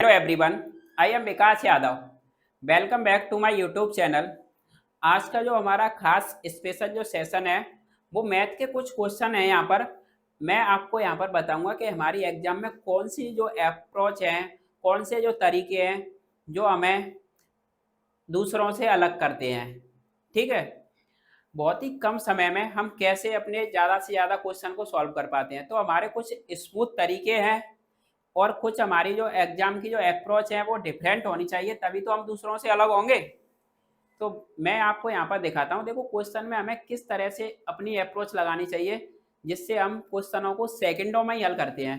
Hello everyone, I am Vikas Yadav. Welcome back to my YouTube channel. आज का जो हमारा खास स्पेशल जो सेशन है वो मैथ के कुछ क्वेश्चन है। यहाँ पर मैं आपको यहाँ पर बताऊंगा कि हमारी एग्जाम में कौन सी जो अप्रोच है, कौन से जो तरीके हैं जो हमें दूसरों से अलग करते हैं। ठीक है, बहुत ही कम समय में हम कैसे अपने ज़्यादा से ज़्यादा क्वेश्चन को सॉल्व कर पाते हैं। तो हमारे कुछ स्मूथ तरीके हैं और कुछ हमारी जो एग्जाम की जो अप्रोच है वो डिफरेंट होनी चाहिए, तभी तो हम दूसरों से अलग होंगे। तो मैं आपको यहाँ पर दिखाता हूँ। देखो, क्वेश्चन में हमें किस तरह से अपनी अप्रोच लगानी चाहिए जिससे हम क्वेश्चनों को सेकंडों में ही हल करते हैं।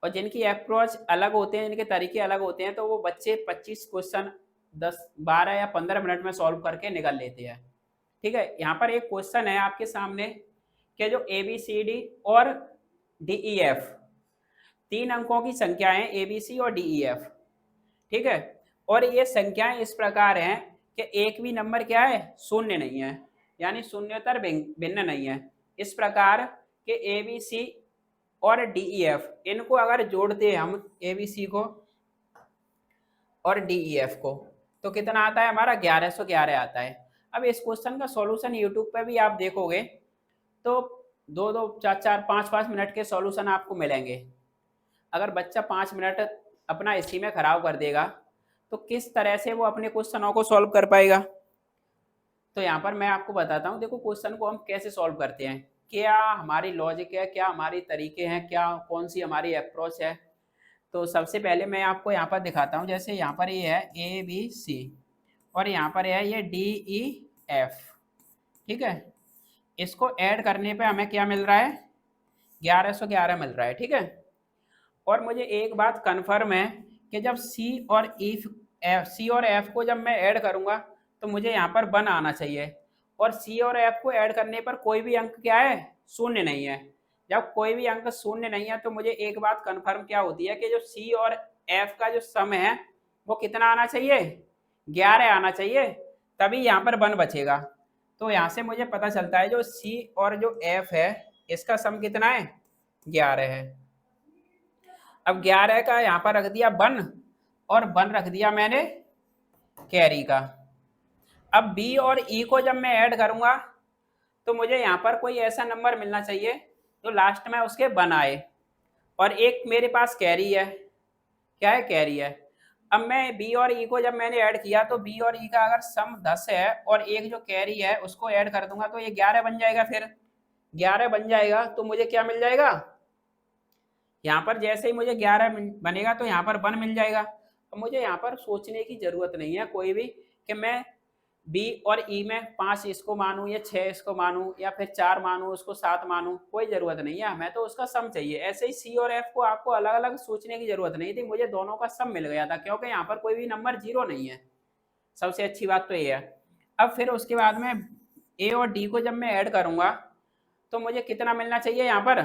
और जिनकी अप्रोच अलग होते हैं, जिनके तरीके अलग होते हैं, तो वो बच्चे 25 क्वेश्चन 10 12 या 15 मिनट में सॉल्व करके निकल लेते हैं। ठीक है, यहाँ पर एक क्वेश्चन है आपके सामने कि जो ABCD और DEF, 3 अंकों की संख्याएं ABC और DEF। ठीक है, और ये संख्याएं इस प्रकार हैं कि एक भी नंबर क्या है, शून्य नहीं है, यानी शून्यतर भिन्न नहीं है। इस प्रकार के ABC और DEF, इनको अगर जोड़ते हैं हम ABC को और DEF को, तो कितना आता है हमारा 1111 आता है। अब इस क्वेश्चन का सॉल्यूशन यूट्यूब पे भी आप देखोगे तो 2-2, 4-4, 5-5 मिनट के सॉल्यूशन आपको मिलेंगे। अगर बच्चा 5 मिनट अपना इसी में खराब कर देगा तो किस तरह से वो अपने क्वेश्चनों को सॉल्व कर पाएगा। तो यहाँ पर मैं आपको बताता हूँ। देखो, क्वेश्चन को हम कैसे सॉल्व करते हैं, क्या हमारी लॉजिक है, क्या हमारी तरीके हैं, क्या कौन सी हमारी अप्रोच है। तो सबसे पहले मैं आपको यहाँ पर दिखाता हूँ। जैसे यहाँ पर ये है ABC और यहाँ पर है ये DEF। ठीक है, इसको ऐड करने पे हमें क्या मिल रहा है, 1111 मिल रहा है। ठीक है, और मुझे एक बात कन्फर्म है कि जब C और F को जब मैं ऐड करूँगा तो मुझे यहाँ पर 1 आना चाहिए। और C और F को ऐड करने पर कोई भी अंक क्या है, शून्य नहीं है। जब कोई भी अंक शून्य नहीं है तो मुझे एक बात कन्फर्म क्या होती है कि जो C और F का जो सम है वो कितना आना चाहिए, 11 आना चाहिए, तभी यहाँ पर 1 बचेगा। तो यहाँ से मुझे पता चलता है जो C और जो F है इसका सम कितना है, 11 है। अब 11 का यहाँ पर रख दिया 1 और 1 रख दिया मैंने कैरी का। अब B और E को जब मैं ऐड करूंगा तो मुझे यहाँ पर कोई ऐसा नंबर मिलना चाहिए जो लास्ट में उसके 1 आए। और एक मेरे पास कैरी है, क्या है, कैरी है। अब मैं B और E को जब मैंने ऐड किया तो B और E का अगर सम 10 है और एक जो कैरी है उसको ऐड कर दूंगा तो ये 11 बन जाएगा। फिर 11 बन जाएगा तो मुझे क्या मिल जाएगा, यहाँ पर जैसे ही मुझे 11 बनेगा तो यहाँ पर 1 मिल जाएगा। अब मुझे यहाँ पर सोचने की जरूरत नहीं है कोई भी कि मैं B और E में 5 इसको मानूं या 6 इसको मानूं या फिर 4 मानूं उसको 7 मानूं, कोई जरूरत नहीं है। हमें तो उसका सम चाहिए। ऐसे ही C और F को आपको अलग अलग सोचने की जरूरत नहीं थी, मुझे दोनों का सम मिल गया था क्योंकि यहाँ पर कोई भी नंबर 0 नहीं है। सबसे अच्छी बात तो ये है। अब फिर उसके बाद में A और D को जब मैं ऐड करूंगा तो मुझे कितना मिलना चाहिए, यहाँ पर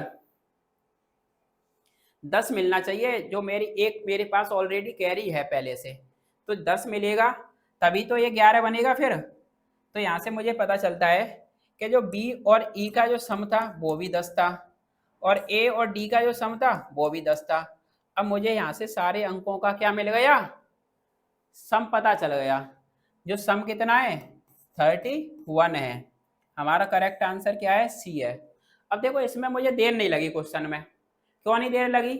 10 मिलना चाहिए। जो मेरे पास ऑलरेडी कैरी है पहले से, तो 10 मिलेगा तभी तो ये 11 बनेगा। फिर तो यहाँ से मुझे पता चलता है कि जो B और E का जो सम था वो भी 10 था और A और D का जो सम था वो भी 10 था। अब मुझे यहाँ से सारे अंकों का क्या मिल गया, सम पता चल गया। जो सम कितना है, 31 है। हमारा करेक्ट आंसर क्या है, C है। अब देखो, इसमें मुझे देर नहीं लगी क्वेश्चन में। क्यों नहीं देर लगी,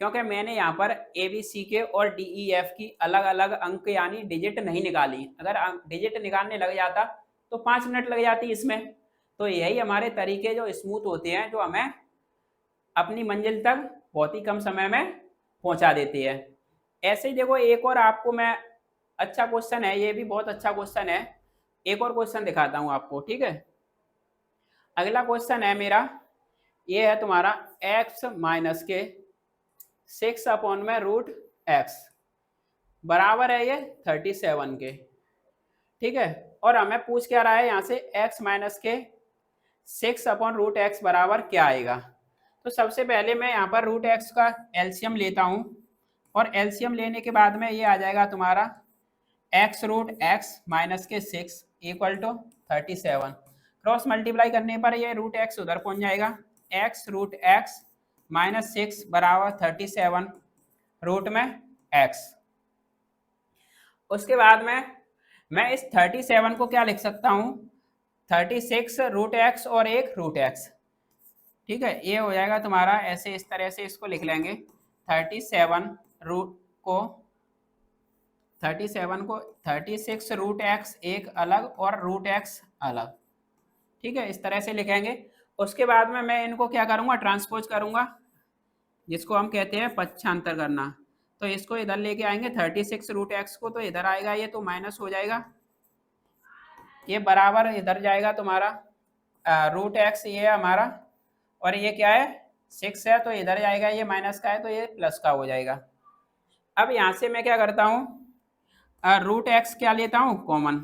क्योंकि मैंने यहाँ पर ABC के और DEF की अलग अलग अंक यानी डिजिट नहीं निकाली। अगर डिजिट निकालने लग जाता तो 5 मिनट लग जाती इसमें। तो यही हमारे तरीके जो स्मूथ होते हैं, जो हमें अपनी मंजिल तक बहुत ही कम समय में पहुंचा देती है। ऐसे ही देखो, एक और आपको मैं अच्छा क्वेश्चन है, ये भी बहुत अच्छा क्वेश्चन है। एक और क्वेश्चन दिखाता हूँ आपको। ठीक है, अगला क्वेश्चन है मेरा, ये है तुम्हारा x माइनस के 6 अपॉन में रूट एक्स बराबर है ये 37 के। ठीक है, और हमें पूछ क्या रहा है यहाँ से, x माइनस के 6 अपॉन रूट एक्स बराबर क्या आएगा। तो सबसे पहले मैं यहाँ पर रूट एक्स का एलसीएम लेता हूँ और एलसीएम लेने के बाद में ये आ जाएगा तुम्हारा एक्स रूट एक्स माइनस के 6 इक्वल टू 37। क्रॉस मल्टीप्लाई करने पर ये रूट एक्स उधर पहुंच जाएगा, एक्स रूट एक्स माइनस 6 बराबर 37। रूट में x। उसके बाद में मैं इस 37 को क्या लिख सकता हूँ, 36 रूट एक्स और एक रूट एक्स। ठीक है, ये हो जाएगा तुम्हारा ऐसे, इस तरह से इसको लिख लेंगे 37 रूट को 36 रूट एक्स एक अलग और रूट एक्स अलग। ठीक है, इस तरह से लिखेंगे। उसके बाद में मैं इनको क्या करूँगा, ट्रांसपोज करूँगा, जिसको हम कहते हैं पक्षांतर करना। तो इसको इधर लेके आएंगे 36 रूट एक्स को, तो इधर आएगा ये, तो माइनस हो जाएगा, ये बराबर इधर जाएगा तुम्हारा रूट एक्स, ये हमारा, और ये क्या है 6 है, तो इधर जाएगा, ये माइनस का है तो ये प्लस का हो जाएगा। अब यहाँ से मैं क्या करता हूँ, रूट एक्स क्या लेता हूँ कॉमन,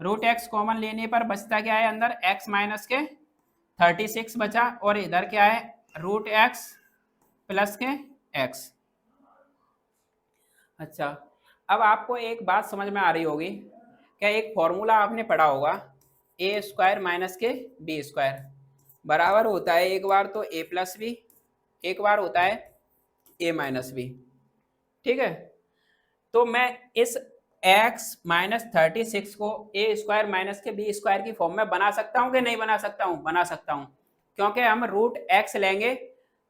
रूट एक्स कॉमन लेने पर बचता क्या है अंदर, एक्स माइनस के 36 बचा, और इधर क्या है रूट एक्स प्लस के एक्स। अच्छा, अब आपको एक बात समझ में आ रही होगी, क्या एक फॉर्मूला आपने पढ़ा होगा, ए स्क्वायर माइनस के बी स्क्वायर बराबर होता है एक बार तो ए प्लस बी, एक बार होता है ए माइनस बी। ठीक है, तो मैं इस x माइनस 36 को ए स्क्वायर माइनस के बी स्क्वायर की फॉर्म में बना सकता हूँ कि नहीं बना सकता हूँ, बना सकता हूँ, क्योंकि हम रूट एक्स लेंगे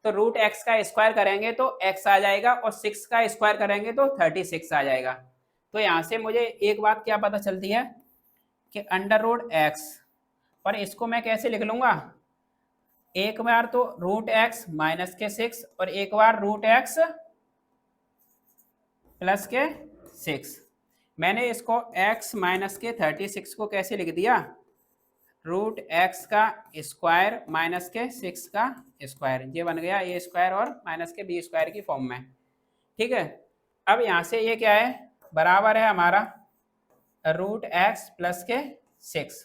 तो रूट एक्स का स्क्वायर करेंगे तो x आ जाएगा, और 6 का स्क्वायर करेंगे तो 36 आ जाएगा। तो यहाँ से मुझे एक बात क्या पता चलती है कि अंडर रूट एक्स, और इसको मैं कैसे लिख लूंगा, एक बार तो रूट एक्स माइनस के 6 और एक बार रूट एक्स प्लस के 6। मैंने इसको x माइनस के 36 को कैसे लिख दिया, रूट एक्स का स्क्वायर माइनस के 6 का स्क्वायर, ये बन गया ए स्क्वायर और माइनस के बी स्क्वायर की फॉर्म में। ठीक है, अब यहाँ से ये क्या है, बराबर है हमारा रूट एक्स प्लस के 6।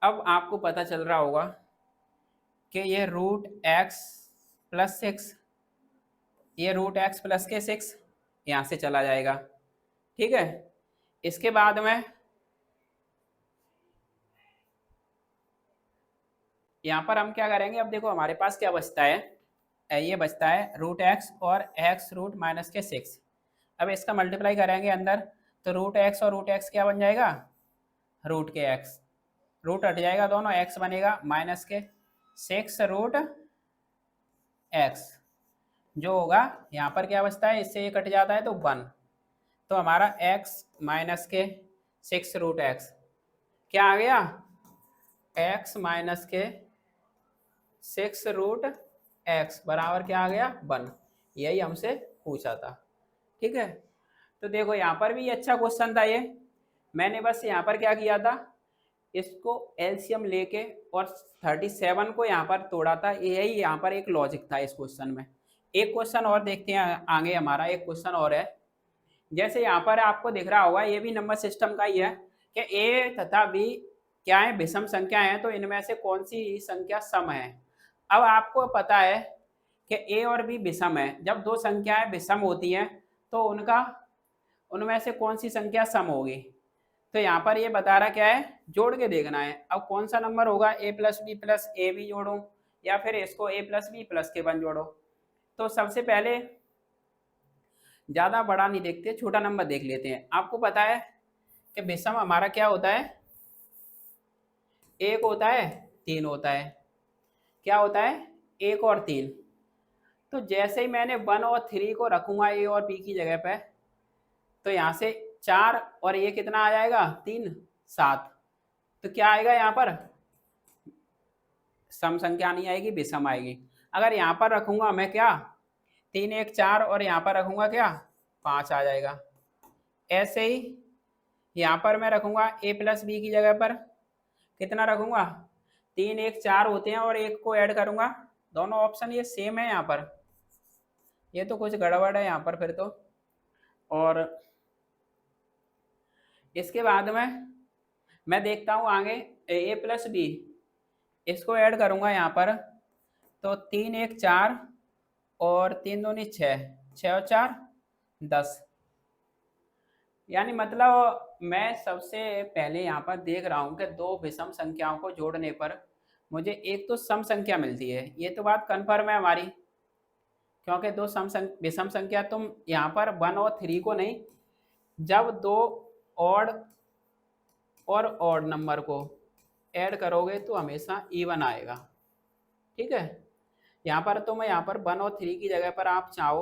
अब आपको पता चल रहा होगा कि ये रूट एक्स प्लस 6, ये रूट एक्स प्लस के 6 यहाँ से चला जाएगा। ठीक है, इसके बाद में यहाँ पर हम क्या करेंगे, अब देखो हमारे पास क्या बचता है, ये बचता है रूट एक्स और एक्स रूट माइनस के 6। अब इसका मल्टीप्लाई करेंगे अंदर, तो रूट एक्स और रूट एक्स क्या बन जाएगा, रूट के एक्स, रूट हट जाएगा दोनों, एक्स बनेगा माइनस के 6 रूट एक्स, जो होगा यहाँ पर क्या बचता है, इससे ये कट जाता है तो 1, तो हमारा एक्स माइनस के 6 रूट एक्स क्या आ गया, एक्स माइनस के 6 रूट एक्स बराबर क्या आ गया 1। यही हमसे पूछा था। ठीक है, तो देखो यहाँ पर भी अच्छा क्वेश्चन था ये, मैंने बस यहाँ पर क्या किया था, इसको एलसीएम लेके और 37 को यहाँ पर तोड़ा था, यही यहाँ पर एक लॉजिक था इस क्वेश्चन में। एक क्वेश्चन और देखते हैं आगे, हमारा एक क्वेश्चन और है, जैसे यहाँ पर आपको दिख रहा होगा, ये भी नंबर सिस्टम का ही है कि ए तथा बी क्या है, विषम संख्या है, तो इनमें से कौन सी संख्या सम है। अब आपको पता है कि ए और बी विषम है, जब दो संख्याएं विषम होती हैं तो उनमें से कौन सी संख्या सम होगी। तो यहाँ पर ये बता रहा क्या है, जोड़ के देखना है। अब कौन सा नंबर होगा, ए प्लस ए बी जोड़ो, या फिर इसको ए प्लस बी प्लस के 1 जोड़ो। तो सबसे पहले ज़्यादा बड़ा नहीं देखते, छोटा नंबर देख लेते हैं। आपको पता है कि विषम हमारा क्या होता है, एक होता है 3 होता है, क्या होता है 1 और 3। तो जैसे ही मैंने 1 और 3 को रखूंगा ए और बी की जगह पे, तो यहाँ से 4 और ये कितना आ जाएगा 3 7, तो क्या आएगा यहाँ पर, सम संख्या नहीं आएगी, विषम आएगी। अगर यहाँ पर रखूंगा मैं क्या 3 1 4 और यहाँ पर रखूंगा क्या 5 आ जाएगा। ऐसे ही यहाँ पर मैं रखूंगा ए प्लस बी की जगह पर कितना रखूंगा, 3 1 4 होते हैं और एक को ऐड करूंगा, दोनों ऑप्शन ये सेम है यहाँ पर, ये तो कुछ गड़बड़ है यहाँ पर फिर तो। और इसके बाद में मैं देखता हूँ आगे ए प्लस बी, इसको ऐड करूंगा यहाँ पर, तो 3 1 4 और 3 दूनी 6, 6 और 4 10। यानी मतलब मैं सबसे पहले यहाँ पर देख रहा हूँ कि दो विषम संख्याओं को जोड़ने पर मुझे एक तो सम संख्या मिलती है, ये तो बात कन्फर्म है हमारी। क्योंकि दो विषम संख्या तुम यहाँ पर 1 और 3 को नहीं, जब दो ऑड और ऑड नंबर को ऐड करोगे तो हमेशा इवन आएगा। ठीक है, यहाँ पर तो मैं यहाँ पर 1 और 3 की जगह पर आप चाहो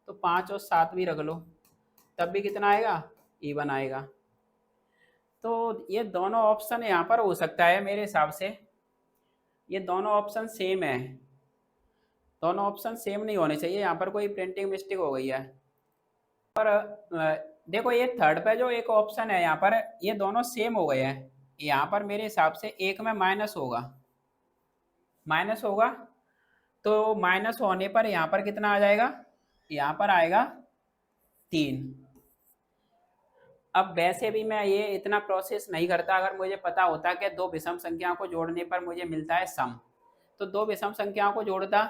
तो 5 और 7 भी रख लो, तब भी कितना आएगा, इवन आएगा। तो ये दोनों ऑप्शन यहाँ पर हो सकता है मेरे हिसाब से, ये दोनों ऑप्शन सेम है, दोनों ऑप्शन सेम नहीं होने चाहिए, यहाँ पर कोई प्रिंटिंग मिस्टेक हो गई है। और देखो ये थर्ड पे जो एक ऑप्शन है यहाँ पर, ये दोनों सेम हो गए हैं, यहाँ पर मेरे हिसाब से एक में माइनस होगा, माइनस होगा, तो माइनस होने पर यहाँ पर कितना आ जाएगा, यहाँ पर आएगा 3। अब वैसे भी मैं ये इतना प्रोसेस नहीं करता, अगर मुझे पता होता कि दो विषम संख्याओं को जोड़ने पर मुझे मिलता है सम, तो दो विषम संख्याओं को जोड़ता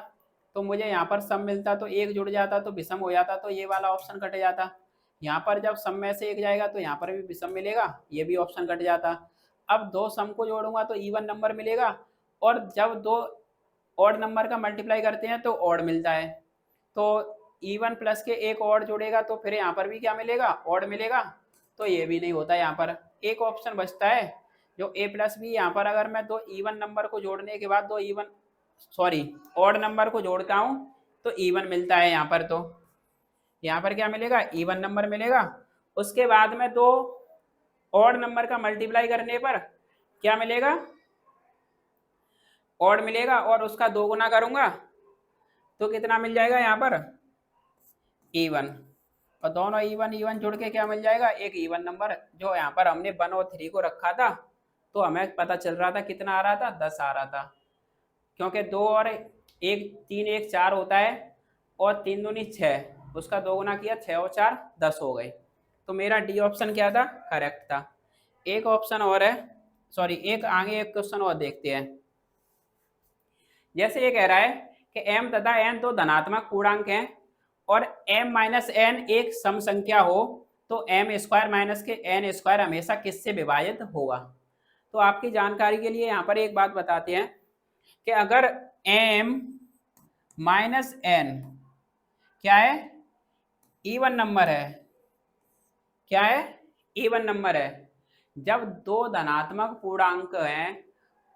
तो मुझे यहाँ पर सम मिलता, तो एक जुड़ जाता तो विषम हो जाता, तो ये वाला ऑप्शन कट जाता। यहाँ पर जब सम में से एक जाएगा तो यहाँ पर भी विषम मिलेगा, ये भी ऑप्शन कट जाता। अब दो सम को जोड़ूंगा तो इवन नंबर मिलेगा, और जब दो ऑड नंबर का मल्टीप्लाई करते हैं तो ऑड मिलता है, तो इवन प्लस के एक ऑड जोड़ेगा तो फिर यहाँ पर भी क्या मिलेगा, ऑड मिलेगा, तो ये भी नहीं होता। यहाँ पर एक ऑप्शन बचता है जो ए प्लस बी, यहाँ पर अगर मैं दो इवन नंबर को जोड़ने के बाद दो इवन ऑड नंबर को जोड़ता हूँ तो इवन मिलता है, यहाँ पर तो यहाँ पर क्या मिलेगा, इवन नंबर मिलेगा। उसके बाद में दो ऑड नंबर का मल्टीप्लाई करने पर क्या मिलेगा, ऑड मिलेगा, और उसका 2 गुना करूंगा तो कितना मिल जाएगा यहाँ पर, इवन। और दोनों इवन इवन जुड़ के क्या मिल जाएगा, एक इवन नंबर। जो यहाँ पर हमने 1 और 3 को रखा था तो हमें पता चल रहा था कितना आ रहा था, 10 आ रहा था, क्योंकि 2 और 1 3 1 4 होता है, और 3 दूनी 6, उसका 2 गुना किया, 6 और 4 10 हो गए। तो मेरा डी ऑप्शन क्या था, करेक्ट था। एक ऑप्शन और है, एक आगे एक क्वेश्चन और देखते हैं। जैसे ये कह रहा है कि m तथा n दो धनात्मक पूर्णांक हैं और m माइनस n एक सम संख्या हो, तो m स्क्वायर माइनस के n स्क्वायर हमेशा किससे विभाजित होगा। तो आपकी जानकारी के लिए यहाँ पर एक बात बताते हैं कि अगर m माइनस n क्या है, इवन नंबर है, क्या है, इवन नंबर है, जब दो धनात्मक पूर्णांक हैं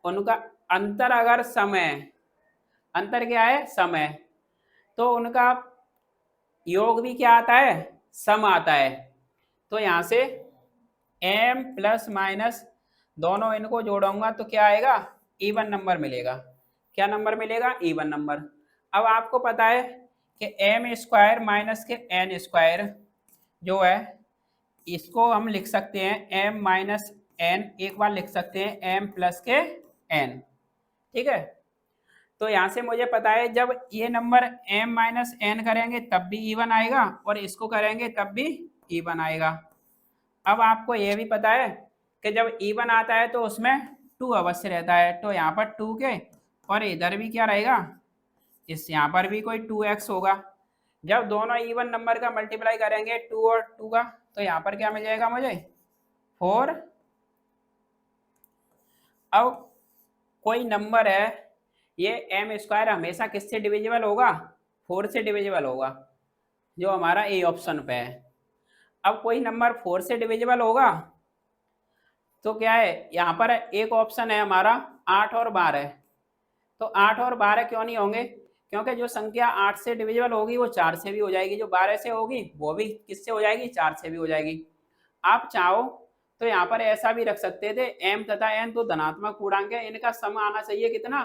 उनका अंतर अगर सम है, अंतर क्या है, सम है, तो उनका योग भी क्या आता है, सम आता है। तो यहाँ से m प्लस माइनस दोनों इनको जोड़ूंगा तो क्या आएगा, इवन नंबर मिलेगा। क्या नंबर मिलेगा, इवन नंबर। अब आपको पता है कि m स्क्वायर माइनस के n स्क्वायर जो है, इसको हम लिख सकते हैं m माइनस n, एक बार लिख सकते हैं m प्लस के n। ठीक है, तो यहाँ से मुझे पता है जब ये नंबर m माइनस n करेंगे तब भी इवन आएगा, और इसको करेंगे तब भी इवन आएगा। अब आपको ये भी पता है कि जब इवन आता है तो उसमें 2 अवश्य रहता है, तो यहाँ पर 2 के, और इधर भी क्या रहेगा, इस यहाँ पर भी कोई 2x होगा। जब दोनों इवन नंबर का मल्टीप्लाई करेंगे 2 और 2 का, तो यहाँ पर क्या मिल जाएगा मुझे, 4। अब कोई नंबर है, ये m स्क्वायर हमेशा किससे डिविजिबल होगा, 4 से डिविजिबल होगा, जो हमारा ए ऑप्शन पे है। अब कोई नंबर 4 से डिविजिबल होगा तो क्या है, यहाँ पर एक ऑप्शन है हमारा 8 और 12, तो 8 और 12 क्यों नहीं होंगे, क्योंकि जो संख्या 8 से डिविजिबल होगी वो 4 से भी हो जाएगी, जो 12 से होगी वो भी किससे हो जाएगी, 4 से भी हो जाएगी। आप चाहो तो यहाँ पर ऐसा भी रख सकते थे, m तथा n तो धनात्मक पूर्णांक है, इनका सम आना चाहिए कितना,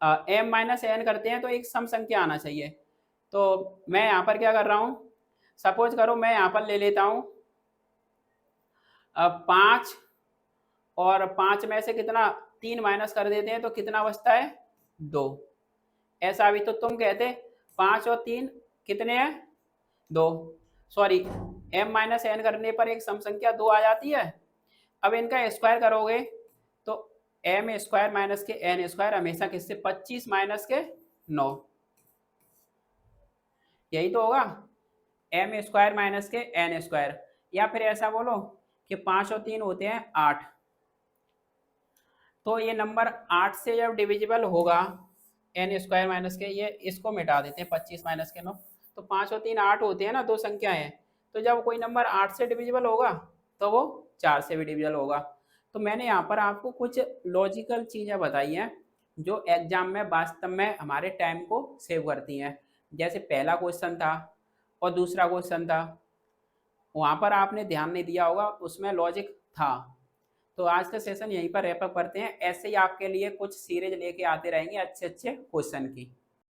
m माइनस n करते हैं तो एक सम संख्या आना चाहिए। तो मैं यहाँ पर क्या कर रहा हूँ, सपोज करो मैं यहाँ पर ले लेता हूँ 5, और 5 में से कितना 3 माइनस कर देते हैं तो कितना बचता है, 2। ऐसा भी तो तुम कहते 5 और 3 कितने हैं, 2, m माइनस n करने पर एक सम संख्या 2 आ जाती है। अब इनका स्क्वायर करोगे तो m स्क्वायर माइनस के n स्क्वायर हमेशा किससे, 25 माइनस के 9, यही तो होगा, m स्क्वायर माइनस के n स्क्वायर। या फिर ऐसा बोलो कि 5 और 3 होते हैं 8, तो ये नंबर 8 से जब डिविजिबल होगा एन स्क्वायर माइनस के, ये इसको मिटा देते हैं, 25 माइनस के 9। तो 5 और 3 8 होते हैं ना, दो संख्याएं हैं। तो जब कोई नंबर 8 से डिविजिबल होगा तो वो 4 से भी डिविजिबल होगा। तो मैंने यहाँ पर आपको कुछ लॉजिकल चीज़ें बताई हैं जो एग्जाम में वास्तव में हमारे टाइम को सेव करती हैं। जैसे पहला क्वेश्चन था और दूसरा क्वेश्चन था, वहाँ पर आपने ध्यान नहीं दिया होगा, उसमें लॉजिक था। तो आज का सेशन यहीं पर रैप अप करते हैं। ऐसे ही आपके लिए कुछ सीरीज लेके आते रहेंगे अच्छे अच्छे क्वेश्चन की।